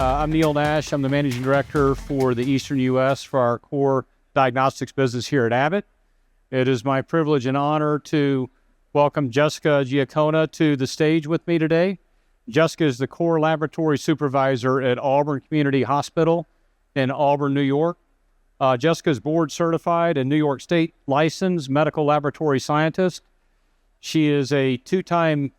I'm Neil Nash. I'm the Managing Director for the Eastern U.S. for our core diagnostics business here at Abbott. It is my privilege and honor to welcome Jessica Giaccona to the stage with me today. Jessica is the core laboratory supervisor at Auburn Community Hospital in Auburn, New York. Jessica is board certified and New York State licensed medical laboratory scientist. She is a two-time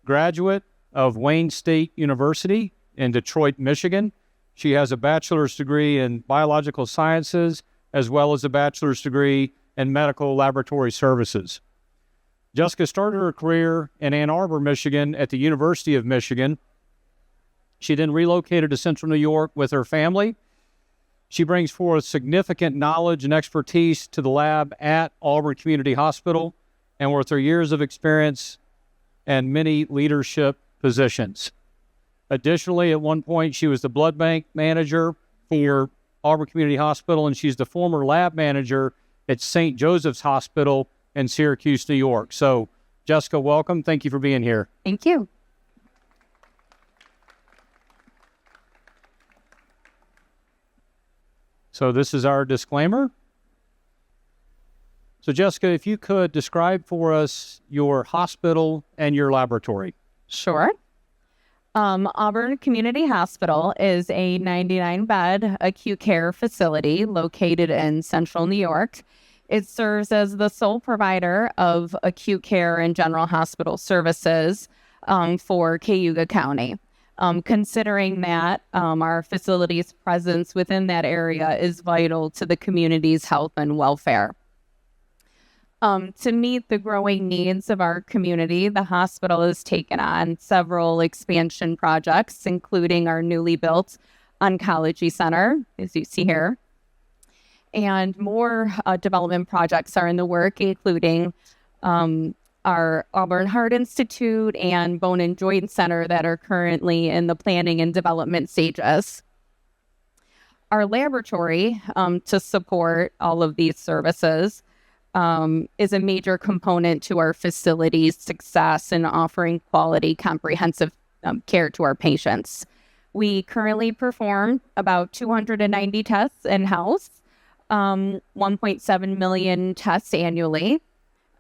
graduate of Wayne State University in Detroit, Michigan. She has a bachelor's degree in biological sciences as well as a bachelor's degree in medical laboratory services. Jessica started her career in Ann Arbor, Michigan at the University of Michigan. She then relocated to Central New York with her family. She brings forth significant knowledge and expertise to the lab at Auburn Community Hospital and with her years of experience and many leadership positions. Additionally, at one point, she was the blood bank manager for Auburn Community Hospital, and she's the former lab manager at St. Joseph's Hospital in Syracuse, New York. So, Jessica, welcome. Thank you for being here. Thank you. So this is our disclaimer. So, Jessica, if you could describe for us your hospital and your laboratory. Sure. Auburn Community Hospital is a 99-bed acute care facility located in Central New York. It serves as the sole provider of acute care and general hospital services for Cayuga County. Considering that our facility's presence within that area is vital to the community's health and welfare. To meet the growing needs of our community, the hospital has taken on several expansion projects, including our newly built oncology center, as you see here. And more development projects are in the work, including our Auburn Heart Institute and Bone and Joint Center that are currently in the planning and development stages. Our laboratory, to support all of these services, is a major component to our facility's success in offering quality, comprehensive care to our patients. We currently perform about 290 tests in-house, 1.7 million tests annually.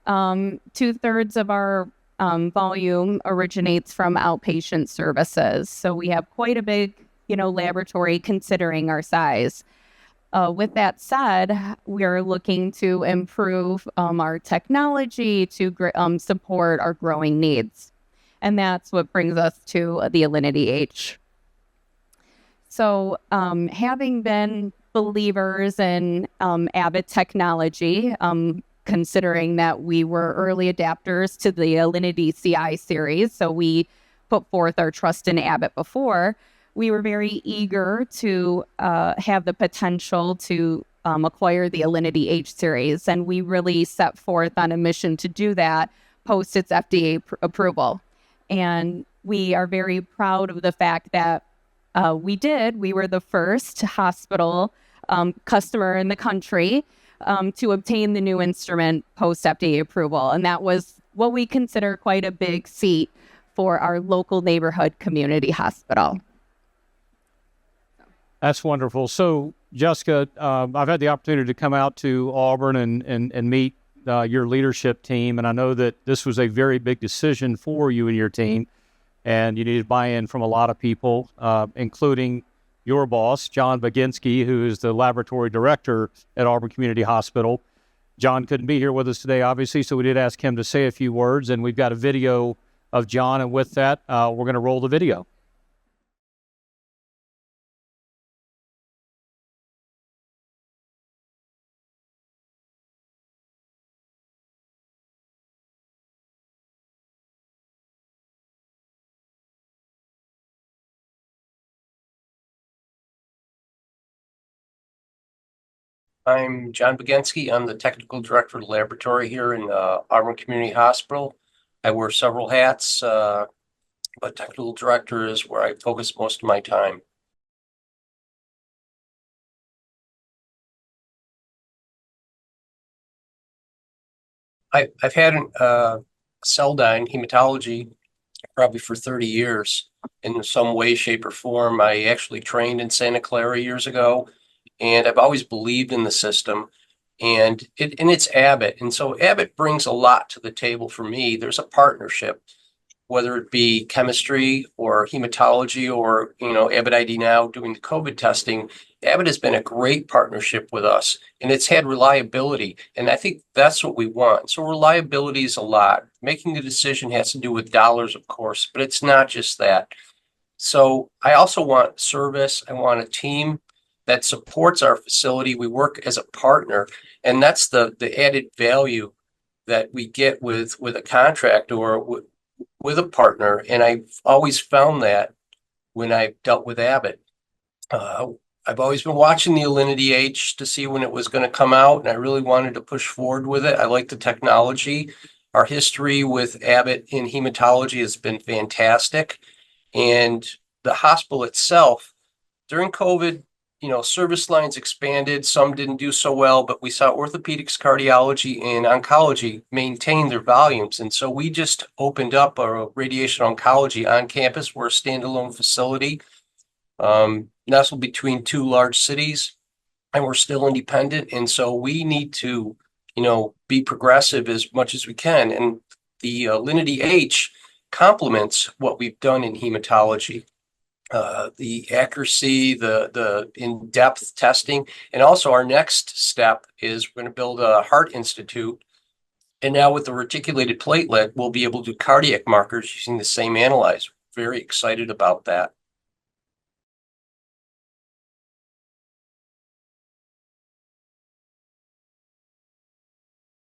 2/3 of our volume originates from outpatient services. So we have quite a big, laboratory considering our size. With that said, we are looking to improve our technology to support our growing needs. And that's what brings us to the Alinity H. So having been believers in Abbott technology, considering that we were early adapters to the Alinity CI series, so we put forth our trust in Abbott before, we were very eager to have the potential to acquire the Alinity H series, and we really set forth on a mission to do that post its FDA approval. And we are very proud of the fact that we were the first hospital customer in the country to obtain the new instrument post FDA approval. And that was what we consider quite a big feat for our local neighborhood community hospital. That's wonderful. So, Jessica, I've had the opportunity to come out to Auburn and meet your leadership team, and I know that this was a very big decision for you and your team, and you needed buy-in from a lot of people, including your boss, John Baginski, who is the laboratory director at Auburn Community Hospital. John couldn't be here with us today, obviously, so we did ask him to say a few words, and we've got a video of John, and with that, we're going to roll the video. I'm John Baginski. I'm the technical director of the laboratory here in Auburn Community Hospital. I wear several hats, but technical director is where I focus most of my time. I've had Celldyne hematology probably for 30 years in some way, shape, or form. I actually trained in Santa Clara years ago, and I've always believed in the system. And it's Abbott. And so Abbott brings a lot to the table for me. There's a partnership, whether it be chemistry or hematology or, Abbott ID now doing the COVID testing. Abbott has been a great partnership with us, and it's had reliability. And I think that's what we want. So reliability is a lot. Making the decision has to do with dollars, of course, but it's not just that. So I also want service. I want a team that supports our facility. We work as a partner, and that's the added value that we get with a contract or with a partner. And I've always found that when I've dealt with Abbott. I've always been watching the Alinity H to see when it was going to come out, and I really wanted to push forward with it. I like the technology. Our history with Abbott in hematology has been fantastic. And the hospital itself, during COVID, service lines expanded. Some didn't do so well, but we saw orthopedics, cardiology, and oncology maintain their volumes. And so we just opened up a radiation oncology on campus. We're a standalone facility, nestled between two large cities, and we're still independent. And so we need to, be progressive as much as we can. And the Alinity H complements what we've done in hematology. The accuracy, the in-depth testing, and also our next step is we're going to build a heart institute. And now with the reticulated platelet, we'll be able to do cardiac markers using the same analyzer. Very excited about that.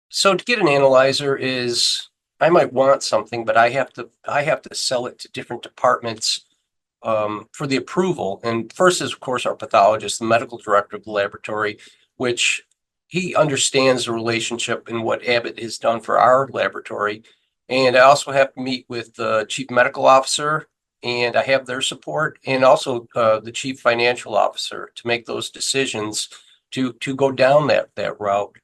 So to get an analyzer is, I might want something, but I have to sell it to different departments for the approval. And first is, of course, our pathologist, the medical director of the laboratory, which he understands the relationship and what Abbott has done for our laboratory. And I also have to meet with the chief medical officer, and I have their support, and also the chief financial officer to make those decisions to go down that route.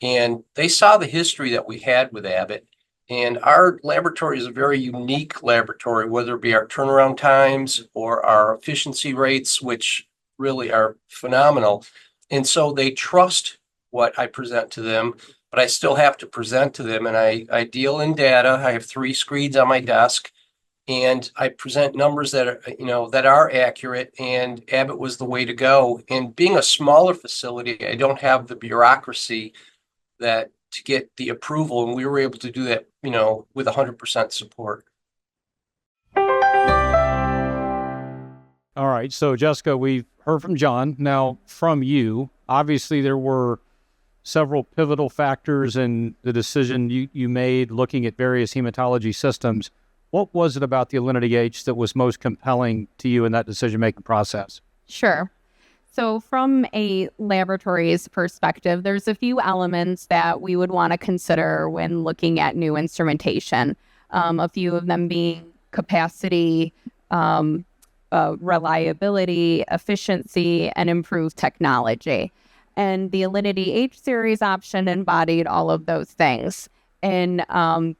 And they saw the history that we had with Abbott. And our laboratory is a very unique laboratory, whether it be our turnaround times or our efficiency rates, which really are phenomenal. And so they trust what I present to them, but I still have to present to them. And I deal in data. I have 3 screens on my desk, and I present numbers that are accurate. And Abbott was the way to go. And being a smaller facility, I don't have the bureaucracy that to get the approval, and we were able to do that, with 100% support. All right. So, Jessica, we've heard from John. Now, from you, obviously there were several pivotal factors in the decision you made looking at various hematology systems. What was it about the Alinity H that was most compelling to you in that decision-making process? Sure. So from a laboratory's perspective, there's a few elements that we would want to consider when looking at new instrumentation. A few of them being capacity, reliability, efficiency, and improved technology. And the Alinity H series option embodied all of those things. And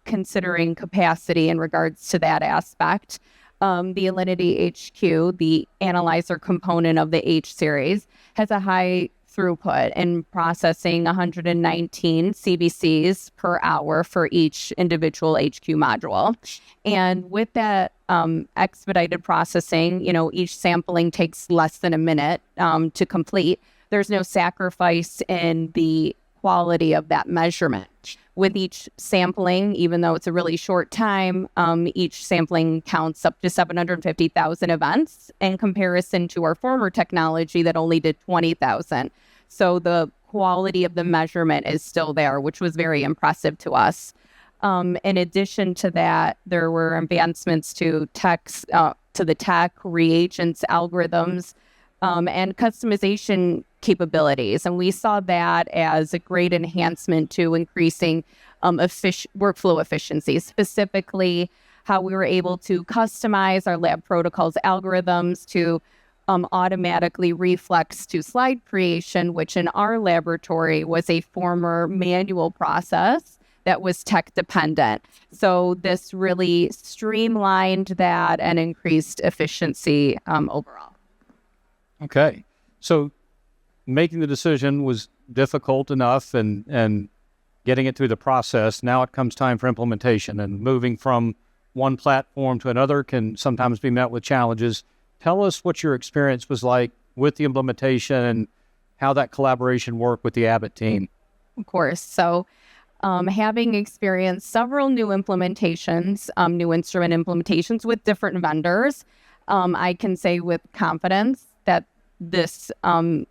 considering capacity in regards to that aspect, the Alinity HQ, the analyzer component of the H series, has a high throughput in processing 119 CBCs per hour for each individual HQ module. And with that expedited processing, each sampling takes less than a minute to complete. There's no sacrifice in the quality of that measurement. With each sampling, even though it's a really short time, each sampling counts up to 750,000 events in comparison to our former technology that only did 20,000. So the quality of the measurement is still there, which was very impressive to us. In addition to that, there were advancements to the tech, reagents, algorithms, and customization capabilities. And we saw that as a great enhancement to increasing workflow efficiency, specifically how we were able to customize our lab protocols algorithms to automatically reflex to slide creation, which in our laboratory was a former manual process that was tech dependent. So this really streamlined that and increased efficiency overall. Okay. So making the decision was difficult enough and getting it through the process. Now it comes time for implementation, and moving from one platform to another can sometimes be met with challenges. Tell us what your experience was like with the implementation and how that collaboration worked with the Abbott team. Of course. So having experienced several new implementations, new instrument implementations with different vendors, I can say with confidence that this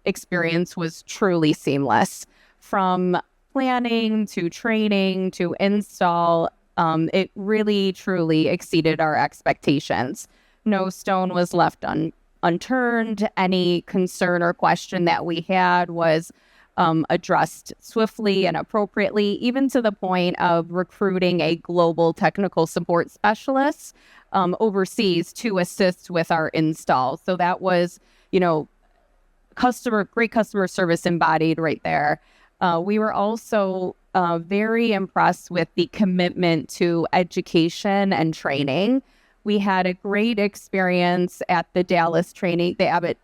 experience was truly seamless. From planning to training to install, it really, truly exceeded our expectations. No stone was left unturned. Any concern or question that we had was addressed swiftly and appropriately, even to the point of recruiting a global technical support specialist overseas to assist with our install. So that was, great customer service embodied right there. We were also very impressed with the commitment to education and training. We had a great experience at the Abbott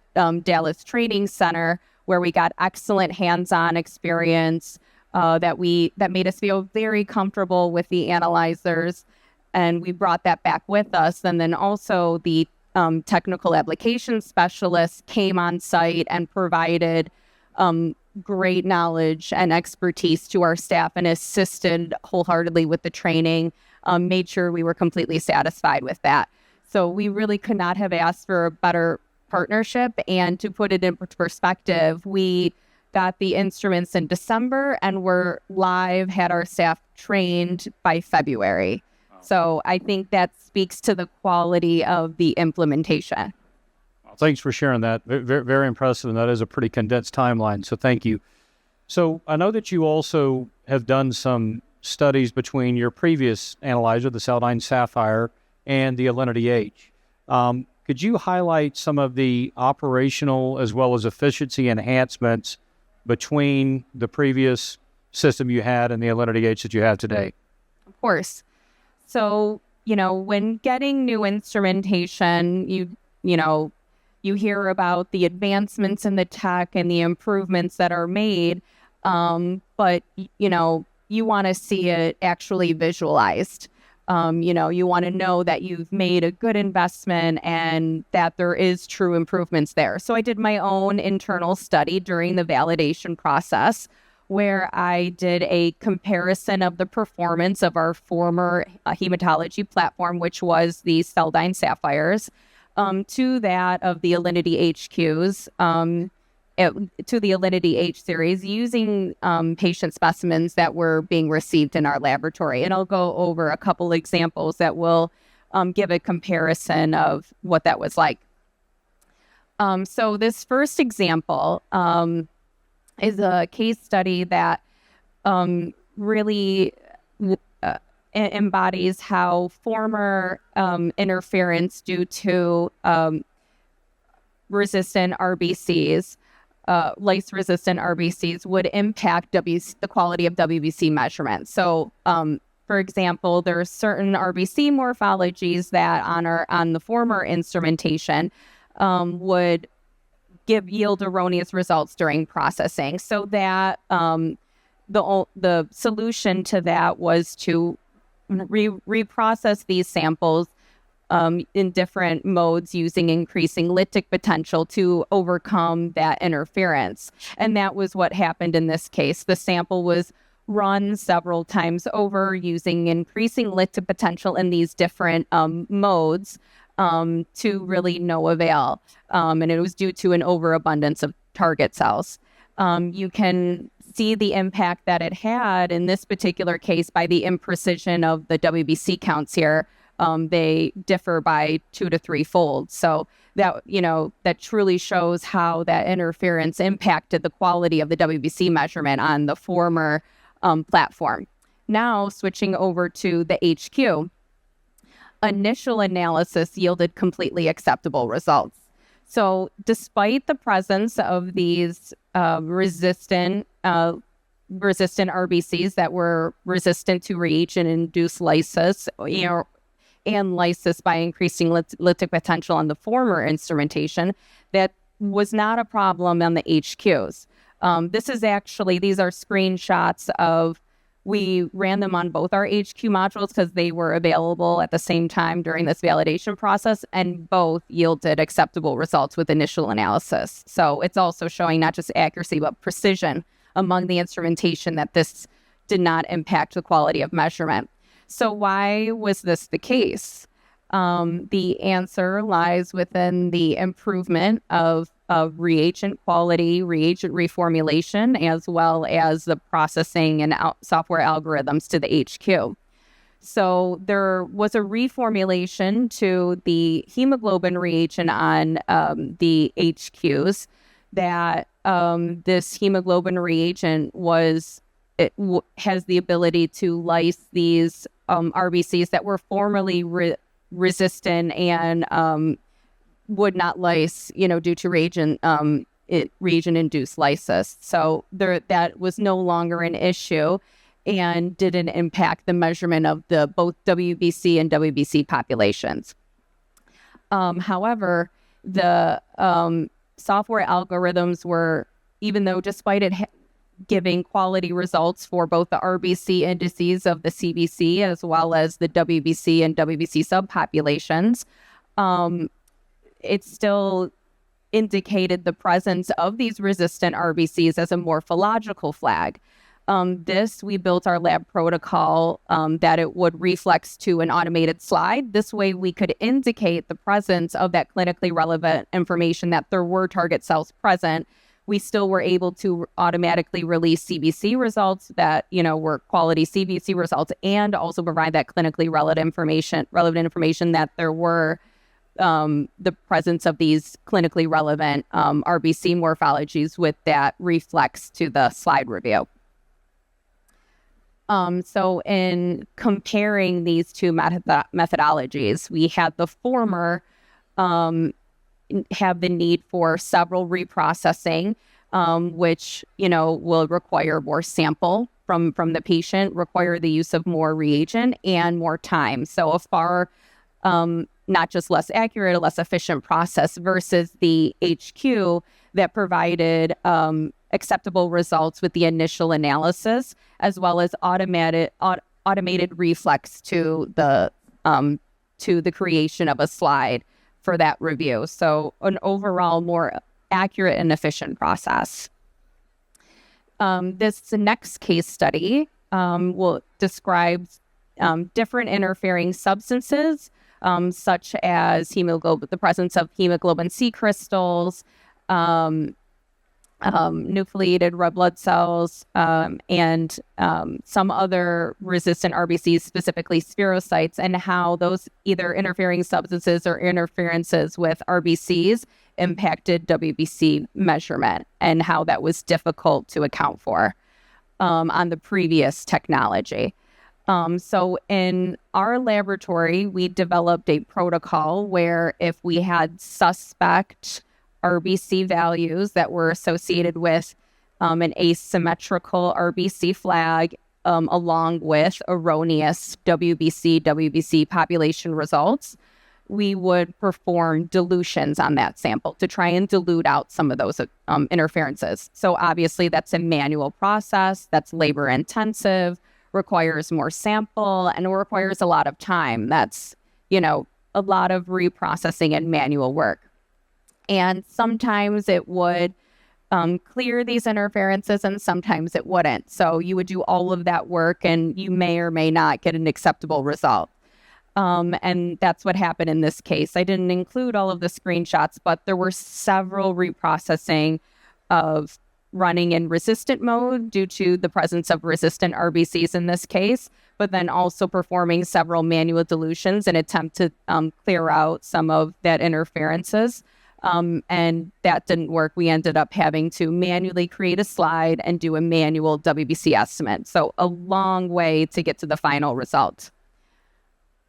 Dallas Training Center, where we got excellent hands-on experience that made us feel very comfortable with the analyzers, and we brought that back with us. And then also the technical application specialists came on site and provided great knowledge and expertise to our staff and assisted wholeheartedly with the training, made sure we were completely satisfied with that. So we really could not have asked for a better partnership. And to put it in perspective, we got the instruments in December and were live, had our staff trained by February. So I think that speaks to the quality of the implementation. Thanks for sharing that. Very, very impressive, and that is a pretty condensed timeline, so thank you. So I know that you also have done some studies between your previous analyzer, the Celdine Sapphire, and the Alinity H. Could you highlight some of the operational as well as efficiency enhancements between the previous system you had and the Alinity H that you have today? Of course. So, when getting new instrumentation, you hear about the advancements in the tech and the improvements that are made, but, you want to see it actually visualized. You want to know that you've made a good investment and that there is true improvements there. So I did my own internal study during the validation process, where I did a comparison of the performance of our former hematology platform, which was the Celdine Sapphires, to that of the Alinity HQs, to the Alinity H series, using patient specimens that were being received in our laboratory. And I'll go over a couple examples that will give a comparison of what that was like. So this first example is a case study that really embodies how former interference due to resistant RBCs, lyse-resistant RBCs, would impact the quality of WBC measurements. So, for example, there are certain RBC morphologies that on the former instrumentation would yield erroneous results during processing. So that the solution to that was to reprocess these samples in different modes using increasing lytic potential to overcome that interference. And that was what happened in this case. The sample was run several times over using increasing lytic potential in these different modes to really no avail. And it was due to an overabundance of target cells. You can see the impact that it had in this particular case by the imprecision of the WBC counts here. They differ by 2 to 3 fold. So that, that truly shows how that interference impacted the quality of the WBC measurement on the former platform. Now, switching over to the HQ, initial analysis yielded completely acceptable results. So despite the presence of these resistant resistant RBCs that were resistant to reagent-induced lysis, and lysis by increasing lytic potential on the former instrumentation, that was not a problem on the HQs. These are screenshots of, we ran them on both our HQ modules because they were available at the same time during this validation process, and both yielded acceptable results with initial analysis. So it's also showing not just accuracy, but precision among the instrumentation, that this did not impact the quality of measurement. So why was this the case? The answer lies within the improvement of reagent quality, reagent reformulation, as well as the processing and software algorithms to the HQ. So there was a reformulation to the hemoglobin reagent on the HQs, that this hemoglobin reagent has the ability to lyse these RBCs that were formerly resistant and would not lyse, due to reagent-induced lysis. So that was no longer an issue and didn't impact the measurement of both WBC and WBC populations. However, the software algorithms were, even though despite it giving quality results for both the RBC indices of the CBC as well as the WBC and WBC subpopulations, it still indicated the presence of these resistant RBCs as a morphological flag. We built our lab protocol that it would reflex to an automated slide. This way we could indicate the presence of that clinically relevant information, that there were target cells present. We still were able to automatically release CBC results that, were quality CBC results, and also provide that clinically relevant information that there were the presence of these clinically relevant RBC morphologies with that reflex to the slide review. So in comparing these two methodologies, we had the former have the need for several reprocessing, which, will require more sample from the patient, require the use of more reagent and more time. So a far, not just less accurate, a less efficient process versus the HQ that provided acceptable results with the initial analysis, as well as automated reflex to the creation of a slide for that review. So an overall more accurate and efficient process. This next case study will describe different interfering substances, such as the presence of hemoglobin C crystals, nucleated red blood cells, and some other resistant RBCs, specifically spherocytes, and how those either interfering substances or interferences with RBCs impacted WBC measurement, and how that was difficult to account for on the previous technology. So in our laboratory, we developed a protocol where if we had suspect RBC values that were associated with an asymmetrical RBC flag, along with erroneous WBC population results, we would perform dilutions on that sample to try and dilute out some of those interferences. So obviously that's a manual process, that's labor intensive, requires more sample, and requires a lot of time. That's, a lot of reprocessing and manual work. And sometimes it would clear these interferences and sometimes it wouldn't. So you would do all of that work and you may or may not get an acceptable result. And that's what happened in this case. I didn't include all of the screenshots, but there were several reprocessing of running in resistant mode due to the presence of resistant RBCs in this case, but then also performing several manual dilutions in attempt to clear out some of that interferences. And that didn't work. We ended up having to manually create a slide and do a manual WBC estimate. So a long way to get to the final result.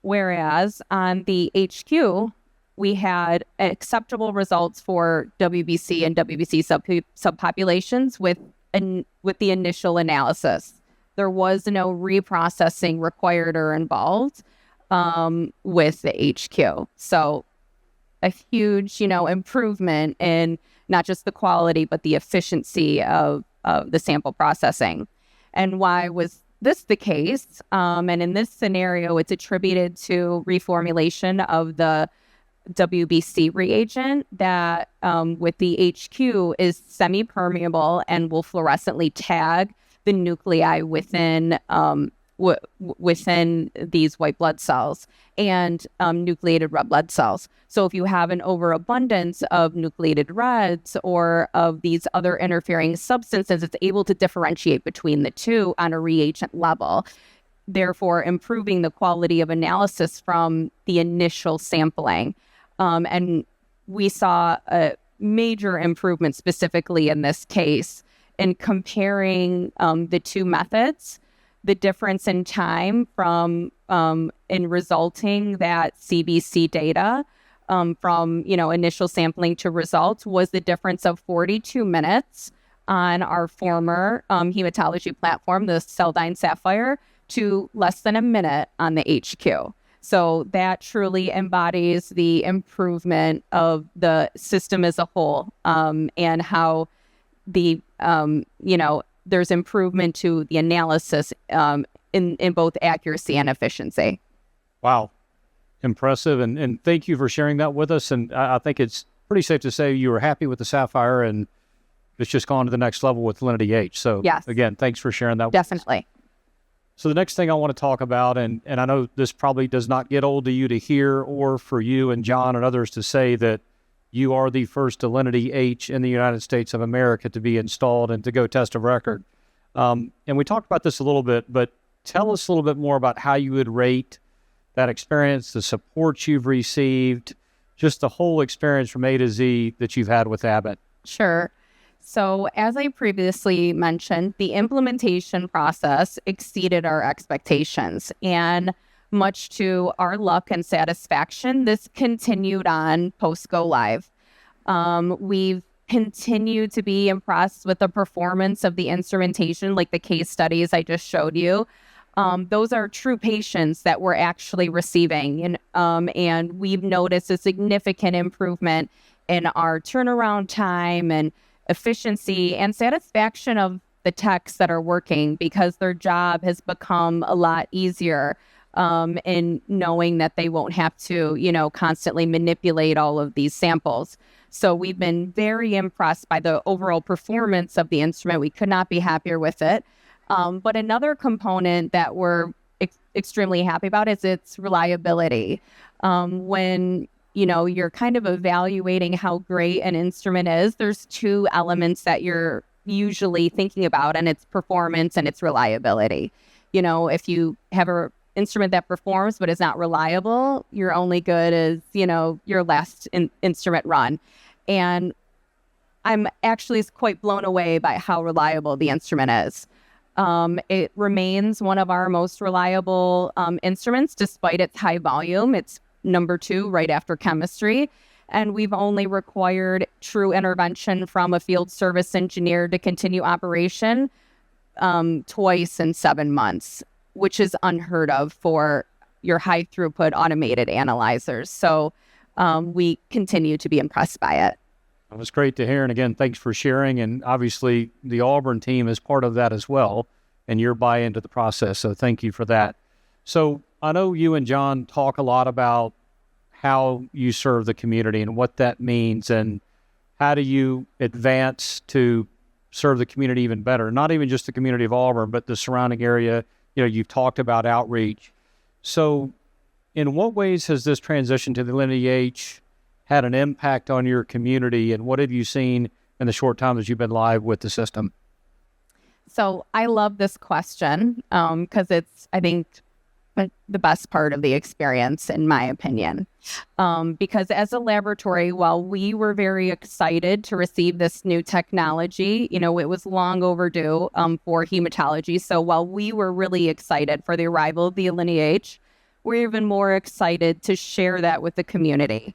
Whereas on the HQ, we had acceptable results for WBC and WBC subpopulations with with the initial analysis. There was no reprocessing required or involved with the HQ. So a huge, improvement in not just the quality, but the efficiency of the sample processing. And why was this the case? And in this scenario, it's attributed to reformulation of the WBC reagent that with the HQ is semi-permeable and will fluorescently tag the nuclei within within these white blood cells and nucleated red blood cells. So if you have an overabundance of nucleated reds or of these other interfering substances, it's able to differentiate between the two on a reagent level, therefore improving the quality of analysis from the initial sampling. And we saw a major improvement specifically in this case in comparing the two methods, the difference in time from in resulting that CBC data from initial sampling to results was the difference of 42 minutes on our former hematology platform, the Celldyne Sapphire, to less than a minute on the HQ. So that truly embodies the improvement of the system as a whole, and how the there's improvement to the analysis in both accuracy and efficiency. Wow. Impressive. And thank you for sharing that with us. And I think it's pretty safe to say you were happy with the Sapphire and it's just gone to the next level with Alinity H. So yes, again, thanks for sharing that. Definitely. So the next thing I want to talk about, and I know this probably does not get old to you to hear, or for you and John and others to say, that you are the first Alinity H in the United States of America to be installed and to go test of record. And we talked about this a little bit, but tell us a little bit more about how you would rate that experience, the support you've received, just the whole experience from A to Z that you've had with Abbott. Sure. So as I previously mentioned, the implementation process exceeded our expectations, and much to our luck and satisfaction, this continued on post-go live. We've continued to be impressed with the performance of the instrumentation, like the case studies I just showed you. Those are true patients that we're actually receiving, and we've noticed a significant improvement in our turnaround time and efficiency and satisfaction of the techs that are working, because their job has become a lot easier in knowing that they won't have to, constantly manipulate all of these samples. So we've been very impressed by the overall performance of the instrument. We could not be happier with it. But another component that we're extremely happy about is its reliability. When you're kind of evaluating how great an instrument is, there's two elements that you're usually thinking about, and it's performance and its reliability. If you have an instrument that performs but is not reliable, you're only good as, your last instrument run. And I'm actually quite blown away by how reliable the instrument is. It remains one of our most reliable instruments despite its high volume. It's number 2 right after chemistry. And we've only required true intervention from a field service engineer to continue operation twice in 7 months, which is unheard of for your high throughput automated analyzers. So we continue to be impressed by it. It was great to hear. And again, thanks for sharing. And obviously the Auburn team is part of that as well, and your buy-in to the process. So thank you for that. So I know you and John talk a lot about how you serve the community and what that means, and how do you advance to serve the community even better, not even just the community of Auburn, but the surrounding area. You've talked about outreach. So in what ways has this transition to the Alinity H had an impact on your community, and what have you seen in the short time that you've been live with the system? So I love this question because it's, I think, the best part of the experience, in my opinion. Because as a laboratory, while we were very excited to receive this new technology, it was long overdue for hematology. So while we were really excited for the arrival of the Alinity H, we're even more excited to share that with the community.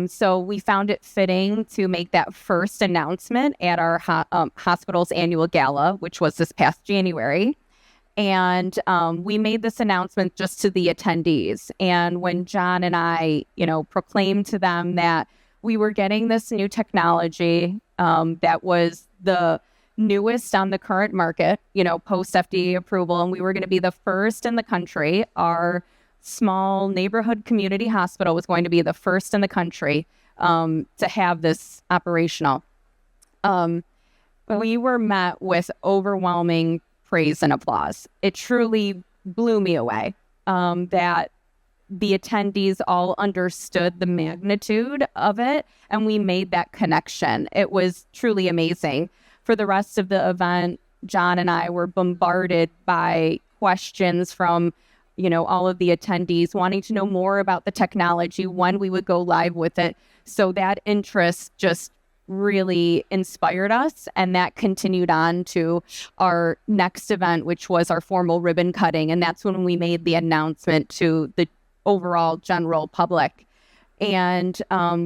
So we found it fitting to make that first announcement at our hospital's annual gala, which was this past January. And we made this announcement just to the attendees. And when John and I, proclaimed to them that we were getting this new technology that was the newest on the current market, post FDA approval, and we were going to be the first in the country. Our small neighborhood community hospital was going to be the first in the country to have this operational. We were met with overwhelming praise and applause. It truly blew me away that the attendees all understood the magnitude of it, and we made that connection. It was truly amazing. For the rest of the event, John and I were bombarded by questions from, all of the attendees wanting to know more about the technology, when we would go live with it. So that interest just really inspired us, and that continued on to our next event, which was our formal ribbon cutting. And that's when we made the announcement to the overall general public. And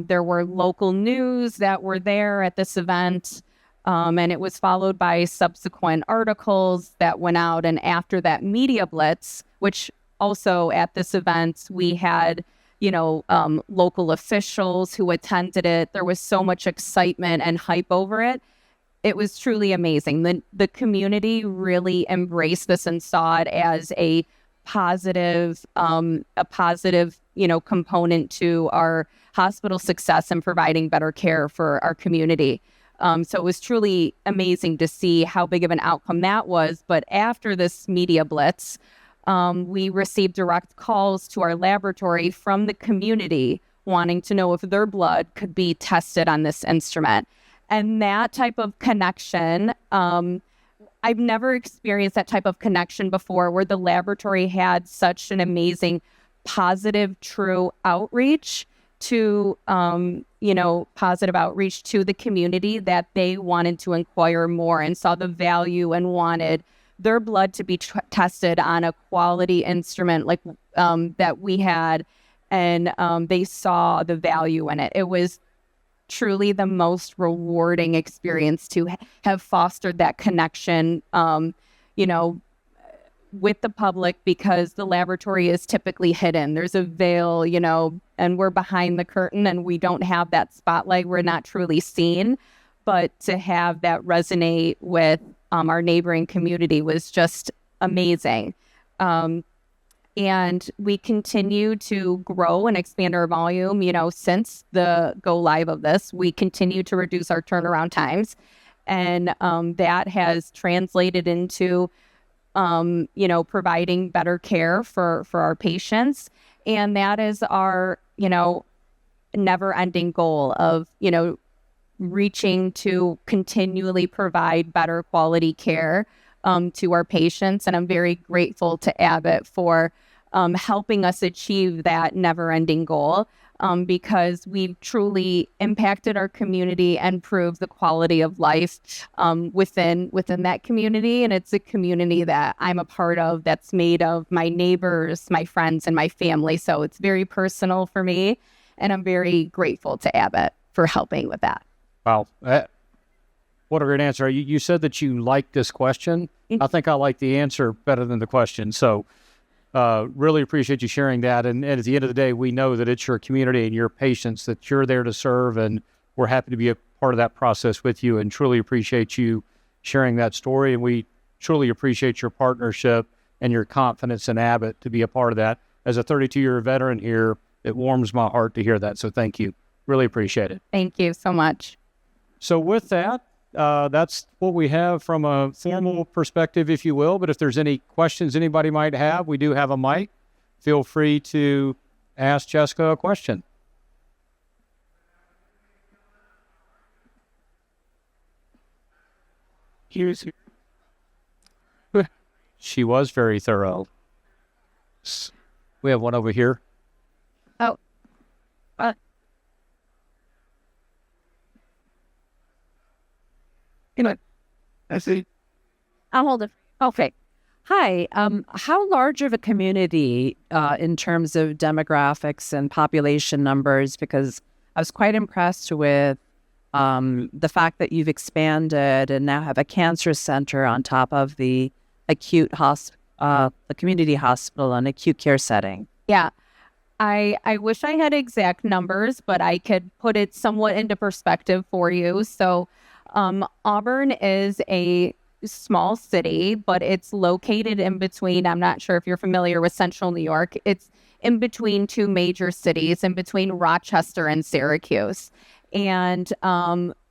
there were local news that were there at this event. And it was followed by subsequent articles that went out. And after that media blitz, which also at this event, we had, local officials who attended it. There was so much excitement and hype over it. It was truly amazing. The community really embraced this and saw it as a positive, component to our hospital success and providing better care for our community. So it was truly amazing to see how big of an outcome that was. But after this media blitz, we received direct calls to our laboratory from the community wanting to know if their blood could be tested on this instrument. And that type of connection, I've never experienced that type of connection before, where the laboratory had such an amazing, positive, true outreach to, positive outreach to the community, that they wanted to inquire more and saw the value and wanted their blood to be tested on a quality instrument like that we had. And they saw the value in it. It was truly the most rewarding experience to have fostered that connection, with the public, because the laboratory is typically hidden. There's a veil, and we're behind the curtain and we don't have that spotlight. We're not truly seen. But to have that resonate with our neighboring community was just amazing. And we continue to grow and expand our volume. Since the go live of this, we continue to reduce our turnaround times. And that has translated into, providing better care for our patients. And that is our, never ending goal of, reaching to continually provide better quality care to our patients. And I'm very grateful to Abbott for helping us achieve that never-ending goal, because we've truly impacted our community and improved the quality of life within that community. And it's a community that I'm a part of, that's made of my neighbors, my friends, and my family. So it's very personal for me, and I'm very grateful to Abbott for helping with that. Wow. What a great answer. You said that you liked this question. I think I like the answer better than the question. So really appreciate you sharing that. And at the end of the day, we know that it's your community and your patients that you're there to serve. And we're happy to be a part of that process with you, and truly appreciate you sharing that story. And we truly appreciate your partnership and your confidence in Abbott to be a part of that. As a 32-year veteran here, it warms my heart to hear that. So thank you. Really appreciate it. Thank you so much. So with that, that's what we have from a formal perspective, if you will. But if there's any questions anybody might have, we do have a mic. Feel free to ask Jessica a question. She was very thorough. We have one over here. Oh. I see. I'll hold it. Okay. Hi. How large of a community in terms of demographics and population numbers? Because I was quite impressed with the fact that you've expanded and now have a cancer center on top of the the community hospital and acute care setting. Yeah. I wish I had exact numbers, but I could put it somewhat into perspective for you. So Auburn is a small city, but it's located in between. I'm not sure if you're familiar with Central New York. It's in between two major cities, in between Rochester and Syracuse. And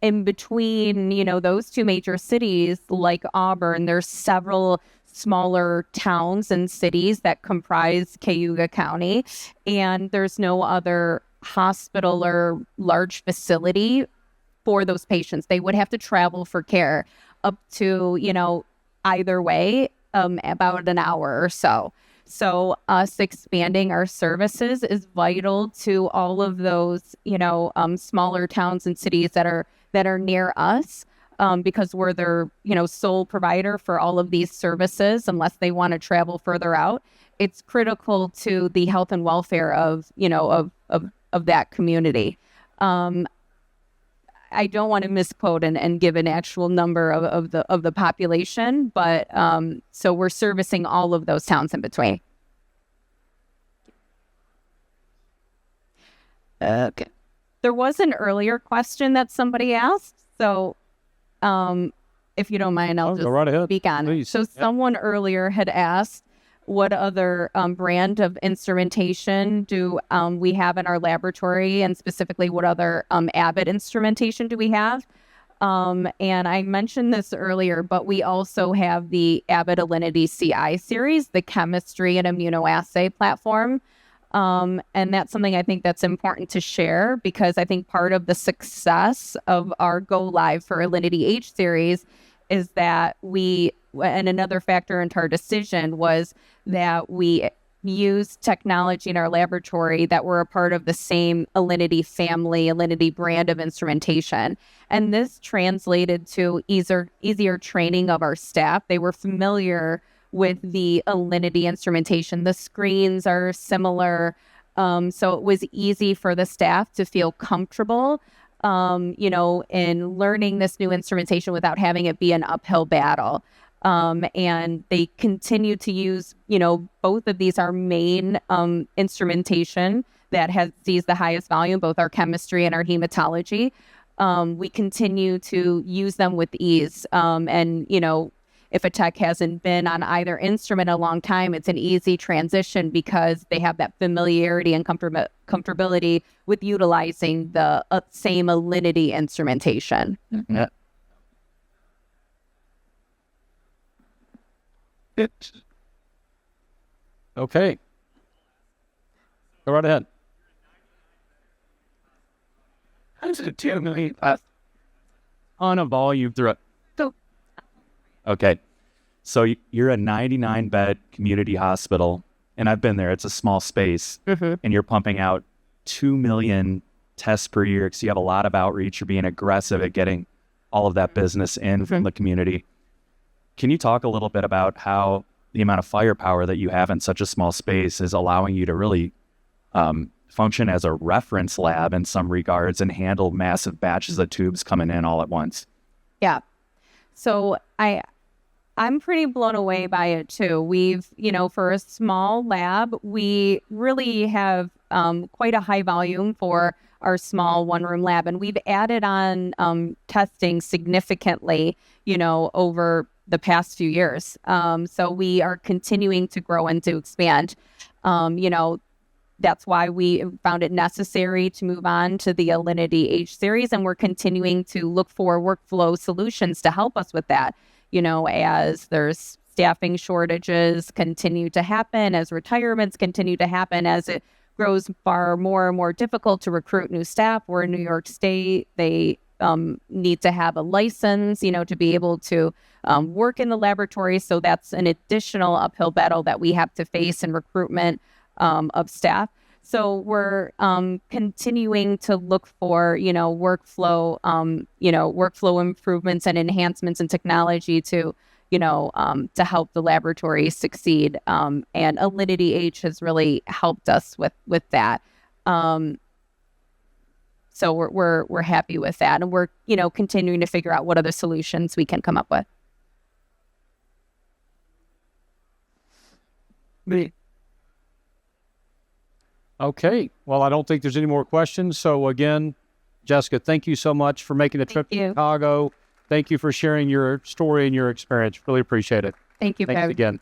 in between, those two major cities like Auburn, there's several smaller towns and cities that comprise Cayuga County, and there's no other hospital or large facility for those patients. They would have to travel for care up to, either way, about an hour or so. So us expanding our services is vital to all of those, smaller towns and cities that are near us. Because we're their, sole provider for all of these services, unless they want to travel further out. It's critical to the health and welfare of that community. I don't want to misquote and give an actual number of the population, but so we're servicing all of those towns in between. Okay. There was an earlier question that somebody asked, so if you don't mind, I'll just go right ahead, speak on please. it. So someone earlier had asked, what other brand of instrumentation do we have in our laboratory, and specifically what other Abbott instrumentation do we have? And I mentioned this earlier, but we also have the Abbott Alinity CI series, the chemistry and immunoassay platform. And that's something I think that's important to share, because I think part of the success of our go live for Alinity H series is that and another factor into our decision was that we used technology in our laboratory that were a part of the same Alinity family, Alinity brand of instrumentation. And this translated to easier training of our staff. They were familiar with the Alinity instrumentation. The screens are similar. So it was easy for the staff to feel comfortable, in learning this new instrumentation without having it be an uphill battle. And they continue to use, both of these are main instrumentation that sees the highest volume, both our chemistry and our hematology. We continue to use them with ease. And, if a tech hasn't been on either instrument a long time, it's an easy transition because they have that familiarity and comfortability with utilizing the same Alinity instrumentation. Yeah. Okay. Go right ahead. On a volume throughout. Okay. So you're a 99-bed community hospital, and I've been there. It's a small space, and you're pumping out 2 million tests per year because you have a lot of outreach. You're being aggressive at getting all of that business in from the community. Can you talk a little bit about how the amount of firepower that you have in such a small space is allowing you to really function as a reference lab in some regards and handle massive batches of tubes coming in all at once? Yeah. So I'm pretty blown away by it too. We've, for a small lab, we really have quite a high volume for our small one-room lab. And we've added on testing significantly, over the past few years. So we are continuing to grow and to expand. That's why we found it necessary to move on to the Alinity H series. And we're continuing to look for workflow solutions to help us with that. As there's staffing shortages continue to happen, as retirements continue to happen, as it grows far more and more difficult to recruit new staff. We're in New York State. They need to have a license, to be able to work in the laboratory. So that's an additional uphill battle that we have to face in recruitment of staff. So we're continuing to look for, workflow improvements and enhancements in technology to help the laboratory succeed. And Alinity H has really helped us with that. So we're happy with that, and we're continuing to figure out what other solutions we can come up with. Okay. Well, I don't think there's any more questions. So again, Jessica, thank you so much for making the trip Thank to you. Chicago. Thank you for sharing your story and your experience. Really appreciate it. Thank you, Thanks Kevin. again.